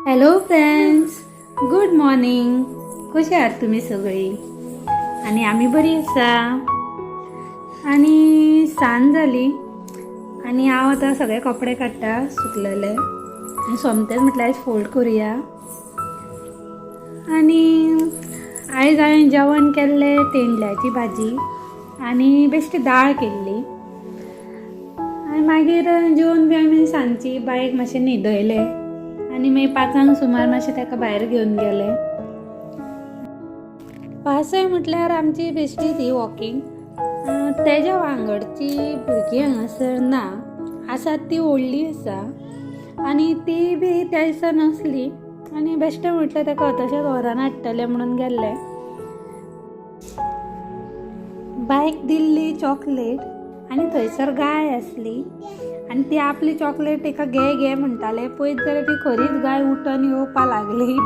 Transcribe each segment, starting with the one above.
Hello friends, good morning. कशी आहात तुम्ही सगळी? आणि आम्ही बरी आसा. आणि सांज जाली आणि हांव आतां सगळे कपडे काडटा सुकलेले आणि सोमतेच म्हटल्यार आयज फोल्ड करुया. आणि आयज हांवें जेवण केल्लें तेंडल्याची भाजी आणि बेश्टी दाळ केल्ली. आनी मागीर जेवन बी आमी सांजची बायक मातशें न्हिदयलें आनी मागीर 5 सुमार मातशें ताका भायर घेवन गेले. 5 म्हटल्यार आमची बेश्टी ती वॉकिंग. तेज्या वांगडची भुरगीं हांगासर ना, आसात ती व्हडली आसा आनी ती बी त्या दिसा नसली आनी बेश्टें म्हटलें ताका तशेंच व्हरान हाडटलें म्हणून गेल्लें. बायक दिल्ली चॉकलेट आनी थंयसर गाय आसली आनी ती आपली चॉकलेट ताका घे घे म्हणटाले. पळयत जाल्यार ती खरीच गाय उठून येवपा लागली.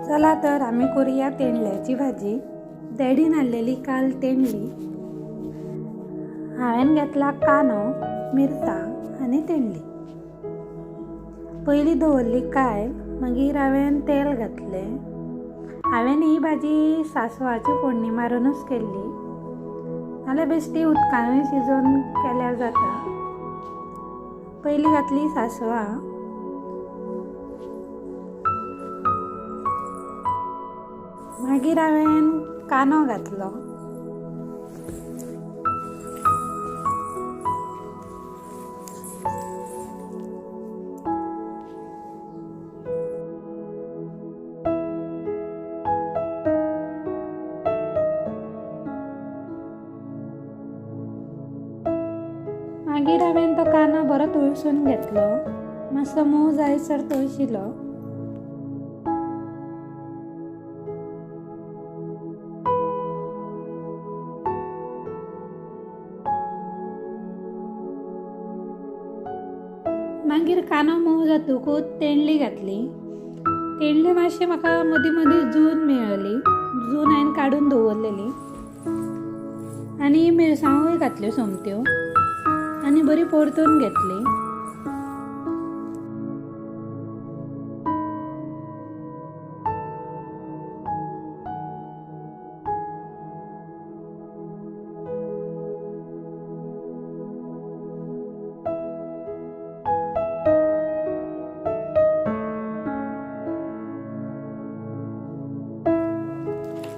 चला तर आमी करुया तेंडल्याची भाजी. डॅडीन हाडलेली काल तेंडली. हांवें घेतला कांदो, मिरसांग आनी तेंडली. पयलीं दवरली कायल, मागीर हांवें तेल घातलें. हांवें ही भाजी सांसवाची फोडणी मारूनच केल्ली, नाल्यार बेश्टी उदकानूय शिजोवन केल्यार जाता. पयलीं घातली सांसवां, मागीर हांवें कांदो घातलो. मागीर हांवें तो कांदो बरो तळसून घेतलो. मातसो मोव जायसर तळशिलो. मागीर कांदो मोव जातकूच तेंडली घातली. तेंडली मातशी म्हाका मदीं मदीं जून मेळली. जून हांवें काडून दवरलेली आनी मिरसांगोय घातल्यो सोमत्यो आनी बरी परतून घेतली.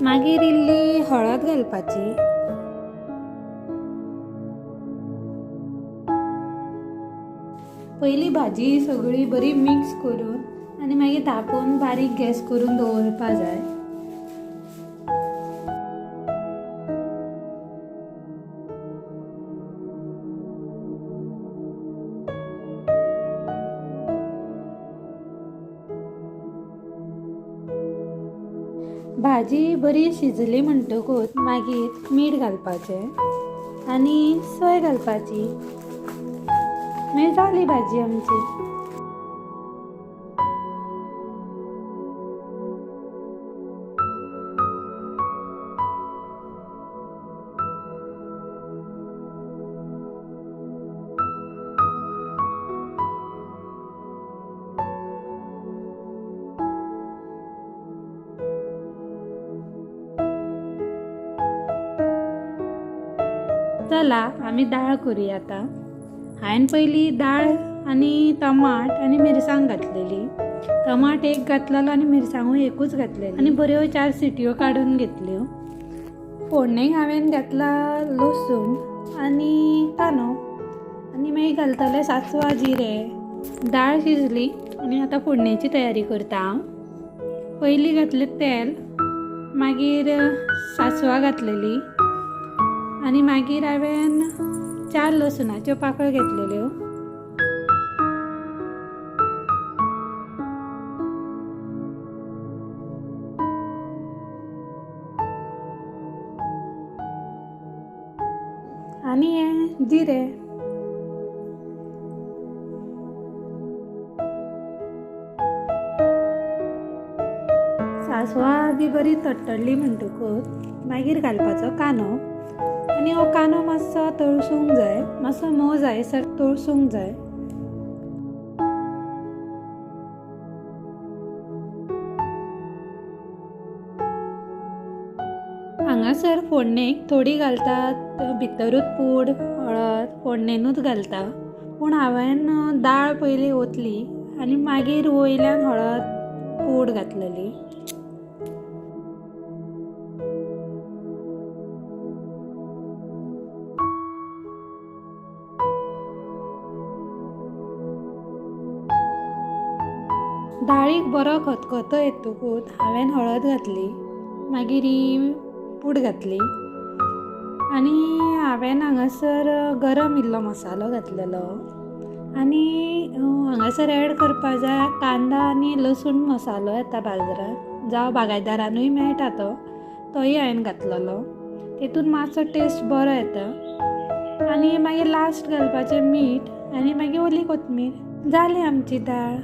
मागीर इल्ली हळद घालपाची. पयली भाजी सगळी बरी मिक्स करून आनी मागीर धांपून बारीक गॅस करून दवरपा जाय. भाजी बरी शिजली म्हणटकूच मागीर मीठ घालपाचें आनी सोय घालपाची. मागीर जाली भाजी आमची. चला आमी दाळ करूया आतां. हांवें पयलीं दाळ आनी टमाट आनी मिरसांग घातलेली. टमाट एक घातलेलो आनी मिरसांगूय एकूच घातलेली आनी बऱ्यो 4 सिटयो काडून घेतल्यो. फोडणेक हांवें घातला लसूण आनी कांदो आनी मागीर घालतलें सांसवां, जिरें. दाळ शिजली आणि आता फोडणेची तयारी करता। पयलीं घातलें तेल, मागीर सासवां घातलेली आणि मागीर हांवें 4 लसुणाच्यो पाकळ्यो घेतलेल्यो। आणि हे जिरे। सासवां बी बरी तडतडली म्हणटकूच मागीर घालपाचो कांदो आणि हो कांदो मातसो तळसूंक जाय, मातसो मोव जाय सर तळसूंक जाय। हांगासर फोडणेक थोडी घालतात भितरूच पूड हळद फोडणेनूच घालता, पूण हांवें दाळ पयलीं ओतली आनी मागीर वयल्यान हळद पूड घातलेली। दाळीक बरो खतखतो येतकूच हांवें हळद घातली, मागीर ही पूड घातली आनी हांवें हांगासर गरम इल्लो मसालो घातलेलो आनी हांगासर ॲड करपा जाय कांदा आनी लसूण मसालो येता बाजारांत, जावं बागायदारानूय मेळटा तोय हांवें घातलेलो। तेतून मातसो टेस्ट बरो येता आनी मागीर लास्ट घालपाचें मीठ आनी मागीर ओली कोथमीर। जाली आमची दाळ।